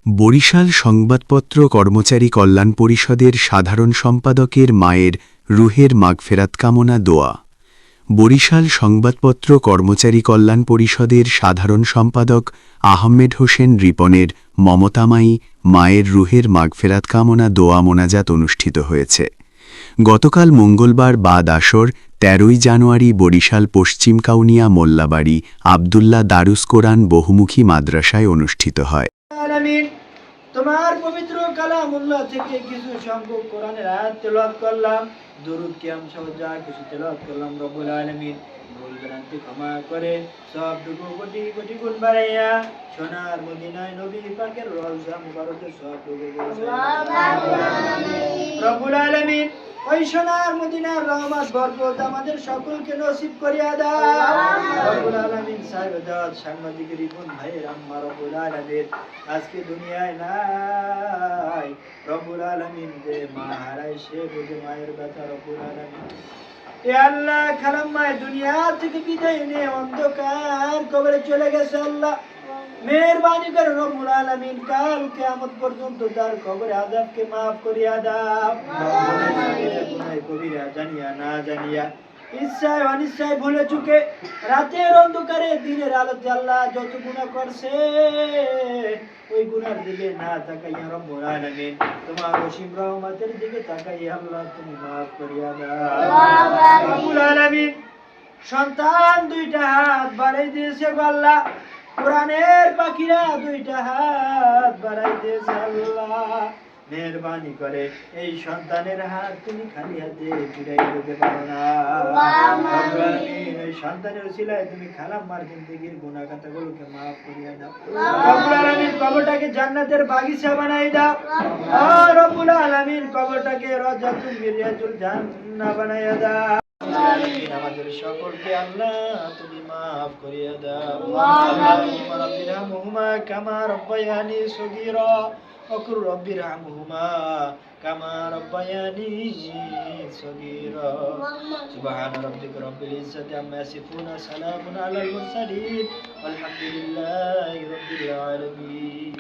বরিশাল সংবাদপত্র কর্মচারী কল্যাণ পরিষদের সাধারণ সম্পাদকের মায়ের রুহের মাগফেরাত কামনা দোয়া। বরিশাল সংবাদপত্র কর্মচারী কল্যাণ পরিষদের সাধারণ সম্পাদক আহমেদ হোসেন রিপনের মমতামায়ী মায়ের রুহের মাগফেরাত কামনা দোয়া মোনাজাত অনুষ্ঠিত হয়েছে। গতকাল মঙ্গলবার বাদ আসর ১৩ জানুয়ারি বরিশাল পশ্চিম কাউনিয়া মোল্লাবাড়ি আবদুল্লাহ দারুস কোরআন বহুমুখী মাদ্রাসায় অনুষ্ঠিত হয়। তোমার পবিত্র কালামুল্লাহ থেকে কিছু সংখ্যক কোরআনের আয়াত তেলাওয়াত করলাম, দুরূদ কিয়াম সহ যা কিছু তেলাওয়াত করলাম, রব্বুল আলামিন ভুল ভ্রান্তি ক্ষমা করে সবটুকু কোটি কোটি গুণ বাড়াইয়া সোনার মদিনায় নবী পাকের রওজা মুবারকে সবটুকু রব্বুল আলামিন ওই সোনার মদিনার রহমত বরকত আমাদের সকলকে নসিব করিয়া দাও। রব্বুল আলামিন সাহেবজাদ সাংবাদিক রিপন ভাইয়ের আম্মা রব্বুল আলামিন আজকে দুনিয়ায় নাই। রব্বুল আলামিন যে মা হারায় সে বুঝে মায়ের ব্যথা। রব্বুল আলামিন এ আল্লাহ খালাম্মায় দুনিয়া থেকে বিদায় নিয়ে অন্ধকার কবরে চলে গেছে। আল্লাহ মেহেরবানি করে রব্বুল আলামিন কাল কিয়ামত পর্যন্ত তার কবরে আযাবকে maaf করিয়া দাও। গুনাহ কবিরা জানিয়া না জানিয়া ইচ্ছায় অনিচ্ছায় ভুলে চুকে রাতের অন্ধকারে দিনের আলোতে আল্লাহ যত গুনাহ করছে ওই গুনার দিকে না তাকাইয়া রব্বুল আলামিন তোমার অসীম রহমতের দিকে তাকাইয়া আল্লাহ তুমি maaf করিয়া দাও। রব্বুল আলামিন সন্তান দুইটা হাত বাড়াই দিয়েছে আল্লাহ, কোরআনের পাখিরা দুইটা হাত বাড়াই দিয়েছে আল্লাহ। মেহেরবানি করে এই সন্তানের হাত তুমি খালি হাতে ফিরাই দিতে পারো না। রব্বুল আলামিন এই সন্তানের উসিলায় তুমি খালাম্মার জিন্দেগীর গুনাহ খাতাগুলোকে maaf করিয়া দাও। রব্বুল আলামিন কবরটাকে জান্নাতের বাগিচা বানাই দাও। রব্বুল আলামিন কবরটাকে রাজাতুল মিরিয়াতুল জান্নাহ বানাইয়া দাও। আমাদের সকলকে আল্লাহ তুমি maaf করিয়া দাও। আল্লাহুম্মা রাব্বিরহামহুমা কামা রাব্বায়ানি সগীরা ওয়াকুর রাব্বিরহামহুমা কামা রাব্বায়ানি সগীরা। সুবহান রাব্বিকা রাব্বিল ইজ্জাতি আম্মা ইয়াসিফুন, সালামুন আলাল মুরসালিন, আলহামদুলিল্লাহি রাব্বিল আলামিন।